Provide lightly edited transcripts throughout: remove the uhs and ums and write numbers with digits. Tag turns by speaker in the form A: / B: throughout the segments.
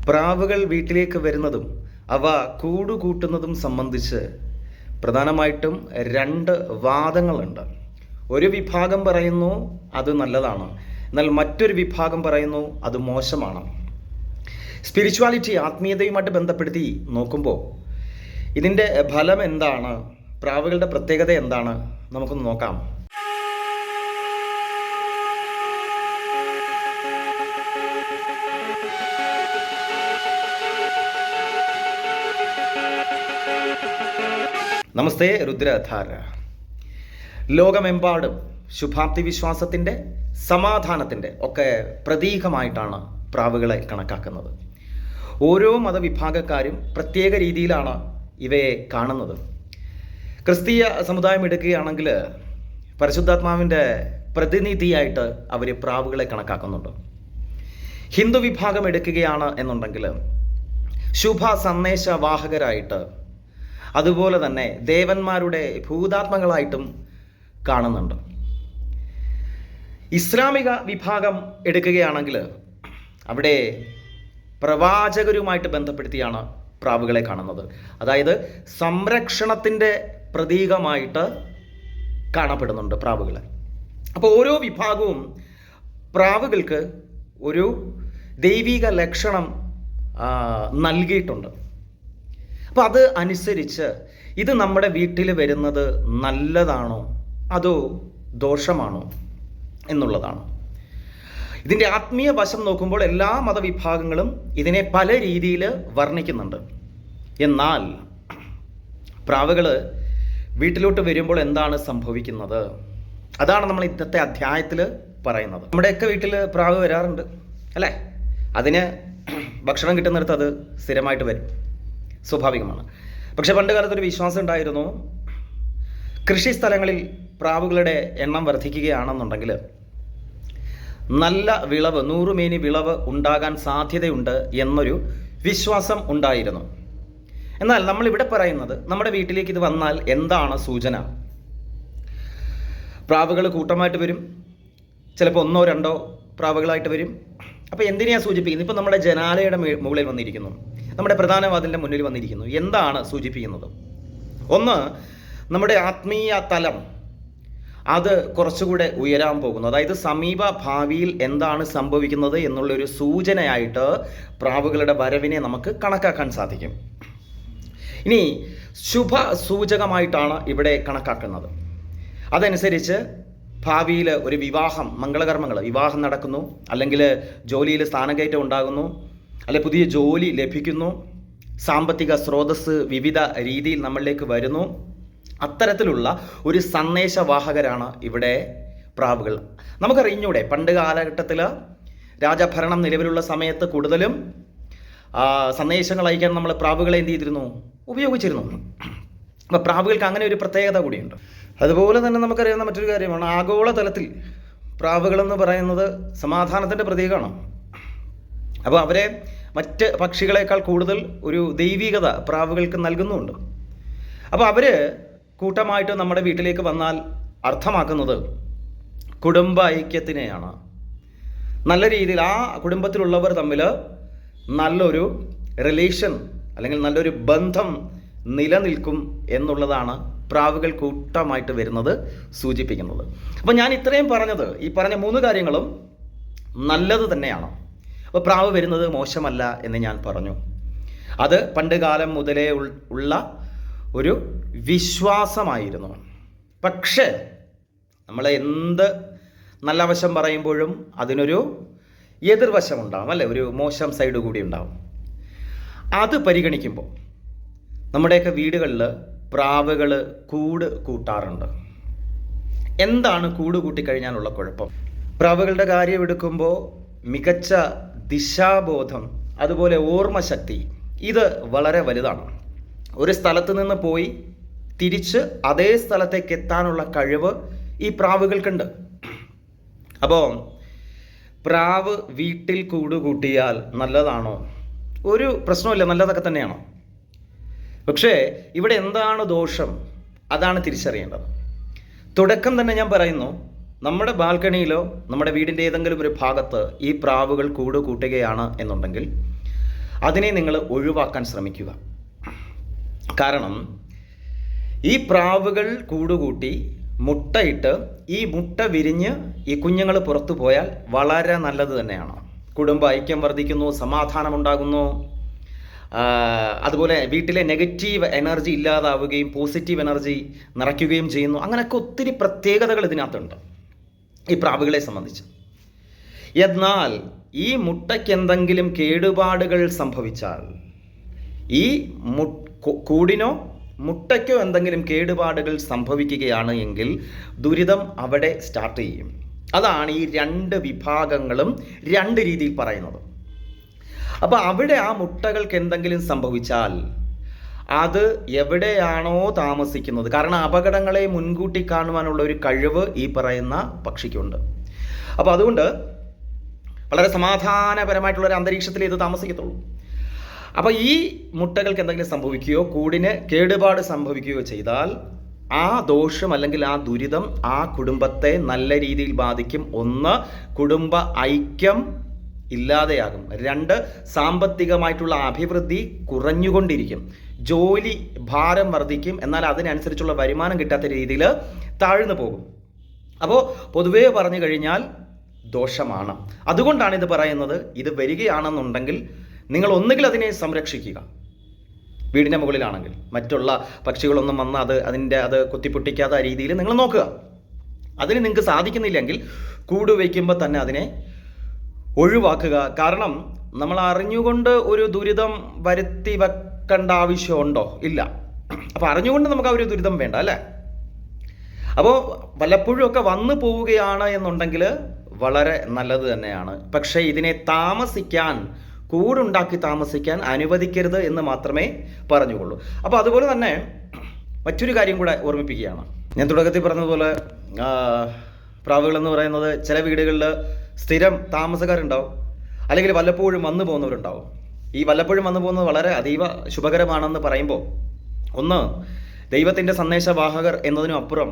A: പ്രാവുകൾ വീട്ടിലേക്ക് വരുന്നതും അവ കൂടുകൂട്ടുന്നതും സംബന്ധിച്ച് പ്രധാനമായിട്ടും രണ്ട് വാദങ്ങളുണ്ട്. ഒരു വിഭാഗം പറയുന്നു അത് നല്ലതാണ്, എന്നാൽ മറ്റൊരു വിഭാഗം പറയുന്നു അത് മോശമാണ്. സ്പിരിച്വാലിറ്റി, ആത്മീയതയുമായിട്ട് ബന്ധപ്പെടുത്തി നോക്കുമ്പോൾ ഇതിൻ്റെ ഫലം എന്താണ്, പ്രാവുകളുടെ പ്രത്യേകത എന്താണ്, നമുക്കൊന്ന് നോക്കാം. നമസ്തേ, രുദ്രധാര. ലോകമെമ്പാടും ശുഭാപ്തി വിശ്വാസത്തിൻ്റെ, സമാധാനത്തിൻ്റെ ഒക്കെ പ്രതീകമായിട്ടാണ് പ്രാവുകളെ കണക്കാക്കുന്നത്. ഓരോ മതവിഭാഗക്കാരും പ്രത്യേക രീതിയിലാണ് ഇവയെ കാണുന്നത്. ക്രിസ്തീയ സമുദായം എടുക്കുകയാണെങ്കിൽ പരിശുദ്ധാത്മാവിൻ്റെ പ്രതിനിധിയായിട്ട് അവർ പ്രാവുകളെ കണക്കാക്കുന്നുണ്ട്. ഹിന്ദു വിഭാഗം എടുക്കുകയാണ് എന്നുണ്ടെങ്കിൽ ശുഭ സന്ദേശവാഹകരായിട്ട്, അതുപോലെ തന്നെ ദേവന്മാരുടെ ഭൂതാത്മകളായിട്ടും കാണുന്നുണ്ട്. ഇസ്ലാമിക വിഭാഗം എടുക്കുകയാണെങ്കിൽ അവിടെ പ്രവാചകരുമായിട്ട് ബന്ധപ്പെടുത്തിയാണ് പ്രാവുകളെ കാണുന്നത്. അതായത് സംരക്ഷണത്തിൻ്റെ പ്രതീകമായിട്ട് കാണപ്പെടുന്നുണ്ട് പ്രാവുകളെ. അപ്പോൾ ഓരോ വിഭാഗവും പ്രാവുകൾക്ക് ഒരു ദൈവിക ലക്ഷണം നൽകിയിട്ടുണ്ട്. അപ്പോൾ അത് അനുസരിച്ച് ഇത് നമ്മുടെ വീട്ടിൽ വരുന്നത് നല്ലതാണോ അതോ ദോഷമാണോ എന്നുള്ളതാണ്. ഇതിൻ്റെ ആത്മീയ വശം നോക്കുമ്പോൾ എല്ലാ മതവിഭാഗങ്ങളും ഇതിനെ പല രീതിയിൽ വർണ്ണിക്കുന്നുണ്ട്. എന്നാൽ പ്രാവുകൾ വീട്ടിലോട്ട് വരുമ്പോൾ എന്താണ് സംഭവിക്കുന്നത്, അതാണ് നമ്മൾ ഇന്നത്തെ അധ്യായത്തിൽ പറയുന്നത്. നമ്മുടെയൊക്കെ വീട്ടിൽ പ്രാവ് വരാറുണ്ട് അല്ലേ? അതിന് ഭക്ഷണം കിട്ടുന്നിടത്ത് അത് സ്ഥിരമായിട്ട് വരും, സ്വാഭാവികമാണ്. പക്ഷെ പണ്ട് കാലത്തൊരു വിശ്വാസം ഉണ്ടായിരുന്നു, കൃഷി സ്ഥലങ്ങളിൽ പ്രാവുകളുടെ എണ്ണം വർദ്ധിക്കുകയാണെന്നുണ്ടെങ്കിൽ നല്ല വിളവ്, 100 മേനി വിളവ് ഉണ്ടാകാൻ സാധ്യതയുണ്ട് എന്നൊരു വിശ്വാസം ഉണ്ടായിരുന്നു. എന്നാൽ നമ്മളിവിടെ പറയുന്നത് നമ്മുടെ വീട്ടിലേക്ക് ഇത് വന്നാൽ എന്താണ് സൂചന? പ്രാവുകൾ കൂട്ടമായിട്ട് വരും, ചിലപ്പോൾ 1-2 പ്രാവുകളായിട്ട് വരും. അപ്പോൾ എന്തിനെയാണ് സൂചിപ്പിക്കുന്നത്? ഇപ്പം നമ്മുടെ ജനാലയുടെ മുകളിൽ വന്നിരിക്കുന്നു, നമ്മുടെ പ്രധാന വാതിലിൻ്റെ മുന്നിൽ വന്നിരിക്കുന്നു. എന്താണ് സൂചിപ്പിക്കുന്നത്? ഒന്ന്, നമ്മുടെ ആത്മീയ തലം അത് കുറച്ചുകൂടെ ഉയരാൻ പോകുന്നു. അതായത് സമീപ ഭാവിയിൽ എന്താണ് സംഭവിക്കുന്നത് എന്നുള്ളൊരു സൂചനയായിട്ട് പ്രാവുകളുടെ വരവിനെ നമുക്ക് കണക്കാക്കാൻ സാധിക്കും. ഇനി ശുഭ സൂചകമായിട്ടാണ് ഇവിടെ കണക്കാക്കുന്നത്. അതനുസരിച്ച് ഭാവിയിൽ ഒരു വിവാഹം, മംഗളകർമ്മങ്ങൾ, വിവാഹം നടക്കുന്നു, അല്ലെങ്കിൽ ജോലിയിൽ സ്ഥാനക്കയറ്റം ഉണ്ടാകുന്നു, അല്ലെ പുതിയ ജോലി ലഭിക്കുന്നു, സാമ്പത്തിക സ്രോതസ്സ് വിവിധ രീതിയിൽ നമ്മളിലേക്ക് വരുന്നു. അത്തരത്തിലുള്ള ഒരു സന്ദേശവാഹകരാണ് ഇവിടെ പ്രാവുകൾ. നമുക്കറിഞ്ഞൂടെ, പണ്ട് കാലഘട്ടത്തിൽ രാജഭരണം നിലവിലുള്ള സമയത്ത് കൂടുതലും സന്ദേശങ്ങൾ അയക്കാൻ നമ്മൾ പ്രാവുകളെ എന്ത് ചെയ്തിരുന്നു, ഉപയോഗിച്ചിരുന്നു. അപ്പോൾ പ്രാവുകൾക്ക് അങ്ങനെ ഒരു പ്രത്യേകത കൂടിയുണ്ട്. അതുപോലെ തന്നെ നമുക്കറിയാവുന്ന മറ്റൊരു കാര്യമാണ്, ആഗോളതലത്തിൽ പ്രാവുകളെന്ന് പറയുന്നത് സമാധാനത്തിൻ്റെ പ്രതീകമാണ്. അപ്പോൾ അവരെ മറ്റ് പക്ഷികളെക്കാൾ കൂടുതൽ ഒരു ദൈവികത പ്രാവുകൾക്ക് നൽകുന്നുമുണ്ട്. അപ്പോൾ അവർ കൂട്ടമായിട്ട് നമ്മുടെ വീട്ടിലേക്ക് വന്നാൽ അർത്ഥമാക്കുന്നത് കുടുംബ ഐക്യത്തിനെയാണ്. നല്ല രീതിയിൽ ആ കുടുംബത്തിലുള്ളവർ തമ്മിൽ നല്ലൊരു റിലേഷൻ അല്ലെങ്കിൽ നല്ലൊരു ബന്ധം നിലനിൽക്കും എന്നുള്ളതാണ് പ്രാവുകൾ കൂട്ടമായിട്ട് വരുന്നത് സൂചിപ്പിക്കുന്നത്. അപ്പോൾ ഞാൻ ഇത്രയും പറഞ്ഞത്, ഈ പറഞ്ഞ 3 കാര്യങ്ങളും നല്ലത് തന്നെയാണ്. അപ്പോൾ പ്രാവ് വരുന്നത് മോശമല്ല എന്ന് ഞാൻ പറഞ്ഞു. അത് പണ്ട് കാലം മുതലേ ഉള്ള ഒരു വിശ്വാസമായിരുന്നു. പക്ഷേ നമ്മൾ എന്ത് നല്ല വശം പറയുമ്പോഴും അതിനൊരു എതിർവശം ഉണ്ടാവും അല്ലേ, ഒരു മോശം സൈഡ് കൂടി ഉണ്ടാവും. അത് പരിഗണിക്കുമ്പോൾ നമ്മുടെയൊക്കെ വീടുകളിൽ പ്രാവുകൾ കൂട് കൂട്ടാറുണ്ട്. എന്താണ് കൂട് കൂട്ടിക്കഴിഞ്ഞാലുള്ള കുഴപ്പം? പ്രാവുകളുടെ കാര്യം എടുക്കുമ്പോൾ മികച്ച ദിശാബോധം, അതുപോലെ ഓർമ്മശക്തി, ഇത് വളരെ വലുതാണ്. ഒരു സ്ഥലത്ത് നിന്ന് പോയി തിരിച്ച് അതേ സ്ഥലത്തേക്ക് എത്താനുള്ള കഴിവ് ഈ പ്രാവുകൾക്കുണ്ട്. അപ്പോൾ പ്രാവ് വീട്ടിൽ കൂടുകൂട്ടിയാൽ നല്ലതാണോ? ഒരു പ്രശ്നമില്ല, നല്ലതൊക്കെ തന്നെയാണ്. പക്ഷേ ഇവിടെ എന്താണ് ദോഷം, അതാണ് തിരിച്ചറിയേണ്ടത്. തുടക്കം തന്നെ ഞാൻ പറയുന്നു, നമ്മുടെ ബാൽക്കണിയിലോ നമ്മുടെ വീടിൻ്റെ ഏതെങ്കിലും ഒരു ഭാഗത്ത് ഈ പ്രാവുകൾ കൂട് കൂട്ടുകയാണ് എന്നുണ്ടെങ്കിൽ അതിനെ നിങ്ങൾ ഒഴിവാക്കാൻ ശ്രമിക്കുക. കാരണം ഈ പ്രാവുകൾ കൂടുകൂട്ടി മുട്ടയിട്ട് ഈ മുട്ട വിരിഞ്ഞ് ഈ കുഞ്ഞുങ്ങൾ പുറത്തു പോയാൽ വളരെ നല്ലത് തന്നെയാണ്. കുടുംബ ഐക്യം വർദ്ധിക്കുന്നു, സമാധാനമുണ്ടാകുന്നു, അതുപോലെ വീട്ടിലെ നെഗറ്റീവ് എനർജി ഇല്ലാതാവുകയും പോസിറ്റീവ് എനർജി നിറയ്ക്കുകയും ചെയ്യുന്നു. അങ്ങനെയൊക്കെ ഒത്തിരി പ്രത്യേകതകൾ ഇതിനകത്തുണ്ട് ഈ പ്രാവുകളെ സംബന്ധിച്ച്. എന്നാൽ ഈ മുട്ടയ്ക്ക് എന്തെങ്കിലും കേടുപാടുകൾ സംഭവിച്ചാൽ, ഈ കൂടിനോ മുട്ടയ്ക്കോ എന്തെങ്കിലും കേടുപാടുകൾ സംഭവിക്കുകയാണ് എങ്കിൽ ദുരിതം അവിടെ സ്റ്റാർട്ട് ചെയ്യും. അതാണ് ഈ രണ്ട് വിഭാഗങ്ങളും രണ്ട് രീതിയിൽ പറയുന്നത്. അപ്പോൾ അവിടെ ആ മുട്ടകൾക്ക് എന്തെങ്കിലും സംഭവിച്ചാൽ അത് എവിടെയാണോ താമസിക്കുന്നത്, കാരണം അപകടങ്ങളെ മുൻകൂട്ടി കാണുവാനുള്ള ഒരു കഴിവ് ഈ പറയുന്ന പക്ഷിക്കുണ്ട്. അപ്പോൾ അതുകൊണ്ട് വളരെ സമാധാനപരമായിട്ടുള്ളൊരു അന്തരീക്ഷത്തിൽ ഇത് താമസിക്കത്തുള്ളൂ. അപ്പോൾ ഈ മുട്ടകൾക്ക് എന്തെങ്കിലും സംഭവിക്കുകയോ കൂടിന് കേടുപാട് സംഭവിക്കുകയോ ചെയ്താൽ ആ ദോഷം അല്ലെങ്കിൽ ആ ദുരിതം ആ കുടുംബത്തെ നല്ല രീതിയിൽ ബാധിക്കും. ഒന്ന്, കുടുംബ ഐക്യം ഇല്ലാതെയാകും. രണ്ട്, സാമ്പത്തികമായിട്ടുള്ള അഭിവൃദ്ധി കുറഞ്ഞുകൊണ്ടിരിക്കും. ജോലി ഭാരം വർദ്ധിക്കും, എന്നാൽ അതിനനുസരിച്ചുള്ള വരുമാനം കിട്ടാത്ത രീതിയിൽ താഴ്ന്നു പോകും. അപ്പോൾ പൊതുവേ പറഞ്ഞു കഴിഞ്ഞാൽ ദോഷമാണ്. അതുകൊണ്ടാണ് ഇത് പറയുന്നത്. ഇത് വരികയാണെന്നുണ്ടെങ്കിൽ നിങ്ങൾ ഒന്നുകിൽ അതിനെ സംരക്ഷിക്കുക, വീടിൻ്റെ മുകളിലാണെങ്കിൽ മറ്റുള്ള പക്ഷികളൊന്നും വന്ന് അത് കുത്തിപ്പൊട്ടിക്കാത്ത രീതിയിൽ നിങ്ങൾ നോക്കുക. അതിന് നിങ്ങൾക്ക് സാധിക്കുന്നില്ലെങ്കിൽ കൂട് വയ്ക്കുമ്പോൾ തന്നെ അതിനെ ഒഴിവാക്കുക. കാരണം നമ്മൾ അറിഞ്ഞുകൊണ്ട് ഒരു ദുരിതം വരുത്തി വെക്കേണ്ട ആവശ്യമുണ്ടോ? ഇല്ല. അപ്പോൾ അറിഞ്ഞുകൊണ്ട് നമുക്ക് ആ ഒരു ദുരിതം വേണ്ട, അല്ലേ? അപ്പോൾ വല്ലപ്പോഴും ഒക്കെ വന്നു പോവുകയാണ് എന്നുണ്ടെങ്കിൽ വളരെ നല്ലത് തന്നെയാണ്. പക്ഷേ ഇതിനെ കൂടുണ്ടാക്കി താമസിക്കാൻ അനുവദിക്കരുത് എന്ന് മാത്രമേ പറഞ്ഞുകൊള്ളൂ. അപ്പോൾ അതുപോലെ തന്നെ മറ്റൊരു കാര്യം കൂടെ ഓർമ്മിപ്പിക്കുകയാണ്. ഞാൻ തുടക്കത്തിൽ പറഞ്ഞതുപോലെ പ്രാവുകൾ എന്ന് പറയുന്നത് ചില വീടുകളിൽ സ്ഥിരം താമസക്കാരുണ്ടാവും, അല്ലെങ്കിൽ വല്ലപ്പോഴും വന്നു പോകുന്നവരുണ്ടാവും. ഈ വല്ലപ്പോഴും വന്നു പോകുന്നത് വളരെ അതീവ ശുഭകരമാണെന്ന് പറയുമ്പോൾ, ഒന്ന്, ദൈവത്തിൻ്റെ സന്ദേശവാഹകർ എന്നതിനും അപ്പുറം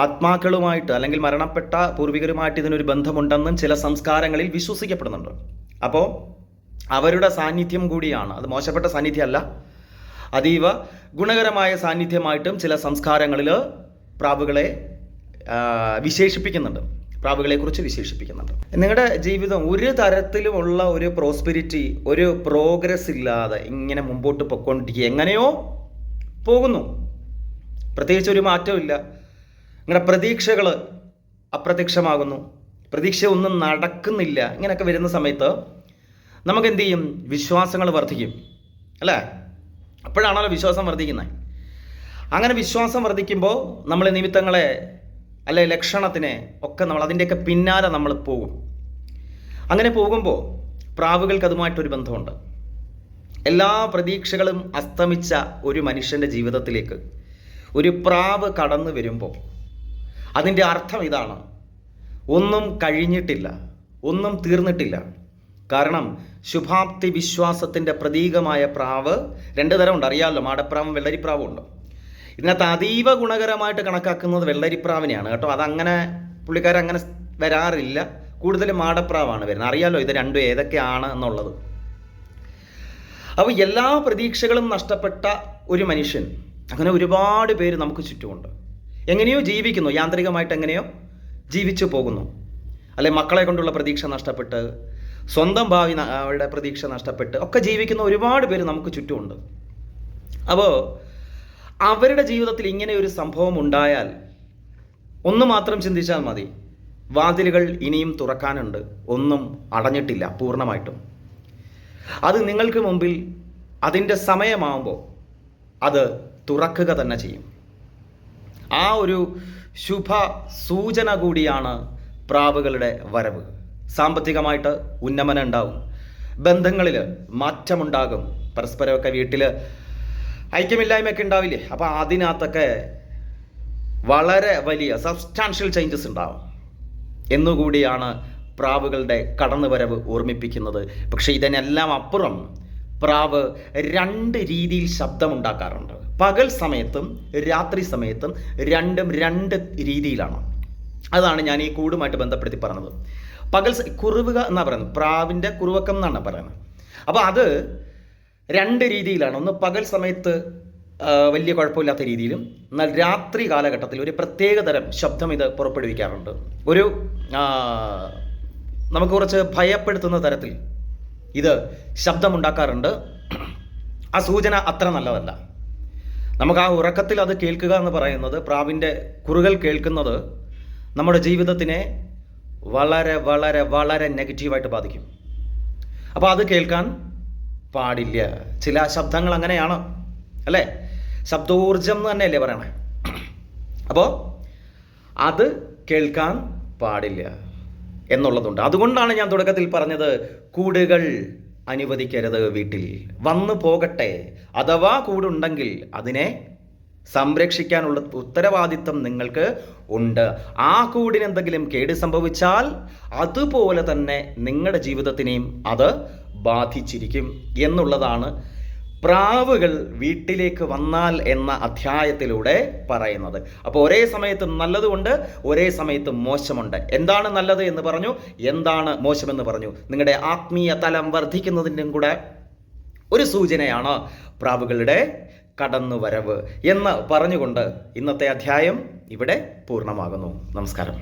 A: ആത്മാക്കളുമായിട്ട് അല്ലെങ്കിൽ മരണപ്പെട്ട പൂർവികരുമായിട്ട് ഇതിനൊരു ബന്ധമുണ്ടെന്നും ചില സംസ്കാരങ്ങളിൽ വിശ്വസിക്കപ്പെടുന്നുണ്ട്. അപ്പോൾ അവരുടെ സാന്നിധ്യം കൂടിയാണ്. അത് മോശപ്പെട്ട സാന്നിധ്യമല്ല, അതീവ ഗുണകരമായ സാന്നിധ്യമായിട്ടും ചില സംസ്കാരങ്ങളിൽ പ്രാവുകളെ വിശേഷിപ്പിക്കുന്നുണ്ട്, പ്രാവുകളെക്കുറിച്ച് വിശേഷിപ്പിക്കുന്നുണ്ട്. നിങ്ങളുടെ ജീവിതം ഒരു തരത്തിലുമുള്ള ഒരു പ്രോസ്പെരിറ്റി, ഒരു പ്രോഗ്രസ് ഇല്ലാതെ ഇങ്ങനെ മുമ്പോട്ട് പൊയ്ക്കൊണ്ടിരിക്കുക, എങ്ങനെയോ പോകുന്നു, പ്രത്യേകിച്ച് ഒരു മാറ്റമില്ല. നിങ്ങളുടെ പ്രതീക്ഷകൾ അപ്രത്യക്ഷമാകുന്നു, പ്രതീക്ഷ ഒന്നും നടക്കുന്നില്ല. ഇങ്ങനെയൊക്കെ വരുന്ന സമയത്ത് നമുക്ക് എന്ത് ചെയ്യും? വിശ്വാസങ്ങൾ വർദ്ധിക്കും, അല്ലേ? അപ്പോഴാണല്ലോ വിശ്വാസം വർദ്ധിക്കുന്നത്. അങ്ങനെ വിശ്വാസം വർദ്ധിക്കുമ്പോൾ നമ്മൾ നിമിത്തങ്ങളെ അല്ലെ ലക്ഷണത്തിനെ ഒക്കെ നമ്മൾ അതിൻ്റെയൊക്കെ പിന്നാലെ നമ്മൾ പോകും. അങ്ങനെ പോകുമ്പോൾ പ്രാവുകൾക്ക് അതുമായിട്ടൊരു ബന്ധമുണ്ട്. എല്ലാ പ്രതീക്ഷകളും അസ്തമിച്ച ഒരു മനുഷ്യൻ്റെ ജീവിതത്തിലേക്ക് ഒരു പ്രാവ് കടന്നു വരുമ്പോൾ അതിൻ്റെ അർത്ഥം ഇതാണ്: ഒന്നും കഴിഞ്ഞിട്ടില്ല, ഒന്നും തീർന്നിട്ടില്ല. കാരണം ശുഭാപ്തി വിശ്വാസത്തിൻ്റെ പ്രതീകമായ പ്രാവ് രണ്ട് തരമുണ്ട്, അറിയാമല്ലോ, മാടപ്രാവും വെള്ളരിപ്രാവും ഉണ്ട്. ഇതിനകത്ത് അതീവ ഗുണകരമായിട്ട് കണക്കാക്കുന്നത് വെള്ളരിപ്രാവിനെയാണ് കേട്ടോ. അതങ്ങനെ പുള്ളിക്കാരങ്ങനെ വരാറില്ല, കൂടുതലും മാടപ്രാവാണ് വരുന്നത്. അറിയാമല്ലോ ഇത് രണ്ടും ഏതൊക്കെയാണ് എന്നുള്ളത്. അപ്പോൾ എല്ലാ പ്രതീക്ഷകളും നഷ്ടപ്പെട്ട ഒരു മനുഷ്യൻ, അങ്ങനെ ഒരുപാട് പേര് നമുക്ക് ചുറ്റുമുണ്ട്. എങ്ങനെയോ ജീവിക്കുന്നു, യാന്ത്രികമായിട്ട് എങ്ങനെയോ ജീവിച്ചു പോകുന്നു. അല്ലെ, മക്കളെ കൊണ്ടുള്ള പ്രതീക്ഷ നഷ്ടപ്പെട്ട്, സ്വന്തം ഭാവി അവരുടെ പ്രതീക്ഷ നഷ്ടപ്പെട്ട് ഒക്കെ ജീവിക്കുന്ന ഒരുപാട് പേര് നമുക്ക് ചുറ്റുമുണ്ട്. അപ്പോൾ അവരുടെ ജീവിതത്തിൽ ഇങ്ങനെ ഒരു സംഭവം ഉണ്ടായാൽ ഒന്ന് മാത്രം ചിന്തിച്ചാൽ മതി: വാതിലുകൾ ഇനിയും തുറക്കാനുണ്ട്, ഒന്നും അടഞ്ഞിട്ടില്ല പൂർണ്ണമായിട്ടും. അത് നിങ്ങൾക്ക് മുമ്പിൽ അതിൻ്റെ സമയമാകുമ്പോൾ അത് തുറക്കുക തന്നെ ചെയ്യും. ആ ഒരു ശുഭ സൂചന കൂടിയാണ് പ്രാവുകളുടെ വരവ്. സാമ്പത്തികമായിട്ട് ഉന്നമനം ഉണ്ടാവും, ബന്ധങ്ങളിൽ മാറ്റമുണ്ടാകും, പരസ്പരമൊക്കെ വീട്ടിൽ ഐക്യമില്ലായ്മയൊക്കെ ഉണ്ടാവില്ലേ, അപ്പോൾ അതിനകത്തൊക്കെ വളരെ വലിയ സബ്സ്റ്റാൻഷ്യൽ ചേഞ്ചസ് ഉണ്ടാവും എന്നുകൂടിയാണ് പ്രാവുകളുടെ കടന്നുവരവ് ഓർമ്മിപ്പിക്കുന്നത്. പക്ഷേ ഇതിനെല്ലാം അപ്പുറം പ്രാവ് രണ്ട് രീതിയിൽ ശബ്ദമുണ്ടാക്കാറുണ്ട്. പകൽ സമയത്തും രാത്രി സമയത്തും രണ്ടും രണ്ട് രീതിയിലാണ്. അതാണ് ഞാൻ ഈ കൂടുമായിട്ട് ബന്ധപ്പെടുത്തി പറഞ്ഞത്. പകൽ കുറുവുക എന്നാണ് പറയുന്നത്, പ്രാവിൻ്റെ കുറുവക്കം എന്നാണ് പറയുന്നത്. അപ്പോൾ അത് രണ്ട് രീതിയിലാണ്. ഒന്ന് പകൽ സമയത്ത് വലിയ കുഴപ്പമില്ലാത്ത രീതിയിലും, എന്നാൽ രാത്രി കാലഘട്ടത്തിൽ ഒരു പ്രത്യേക തരം ശബ്ദം ഇത് പുറപ്പെടുവിക്കാറുണ്ട്. ഒരു നമുക്ക് കുറച്ച് ഭയപ്പെടുത്തുന്ന തരത്തിൽ ഇത് ശബ്ദമുണ്ടാക്കാറുണ്ട്. ആ സൂചന അത്ര നല്ലതല്ല. നമുക്ക് ആ ഉറക്കത്തിൽ അത് കേൾക്കുക എന്ന് പറയുന്നത്, പ്രാവിൻ്റെ കുറുകൽ കേൾക്കുന്നത് നമ്മുടെ ജീവിതത്തിനെ വളരെ വളരെ വളരെ നെഗറ്റീവായിട്ട് ബാധിക്കും. അപ്പോൾ അത് കേൾക്കാൻ പാടില്ല. ചില ശബ്ദങ്ങൾ അങ്ങനെയാണ് അല്ലേ, ശബ്ദോർജം എന്ന് തന്നെയല്ലേ പറയണേ. അപ്പോൾ അത് കേൾക്കാൻ പാടില്ല എന്നുള്ളതുണ്ട്. അതുകൊണ്ടാണ് ഞാൻ തുടക്കത്തിൽ പറഞ്ഞത്, കൂടുകൾ അനുവദിക്കരുത് വീട്ടിൽ. വന്നു പോകട്ടെ, അഥവാ കൂടുണ്ടെങ്കിൽ അതിനെ സംരക്ഷിക്കാനുള്ള ഉത്തരവാദിത്തം നിങ്ങൾക്ക് ഉണ്ട്. ആ കൂടിന് എന്തെങ്കിലും കേട് സംഭവിച്ചാൽ അതുപോലെ തന്നെ നിങ്ങളുടെ ജീവിതത്തിനെയും അത് ബാധിച്ചിരിക്കും എന്നുള്ളതാണ് പ്രാവുകൾ വീട്ടിലേക്ക് വന്നാൽ എന്ന അധ്യായത്തിലൂടെ പറയുന്നത്. അപ്പോൾ ഒരേ സമയത്ത് നല്ലതുമുണ്ട്, ഒരേ സമയത്ത് മോശമുണ്ട്. എന്താണ് നല്ലത് എന്ന് പറഞ്ഞു, എന്താണ് മോശമെന്ന് പറഞ്ഞു. നിങ്ങളുടെ ആത്മീയ തലം വർദ്ധിക്കുന്നതിൻ്റെയും കൂടെ ഒരു സൂചനയാണ് പ്രാവുകളുടെ കടന്നുവരവ് എന്ന് പറഞ്ഞുകൊണ്ട് ഇന്നത്തെ അധ്യായം ഇവിടെ പൂർണ്ണമാകുന്നു. നമസ്കാരം.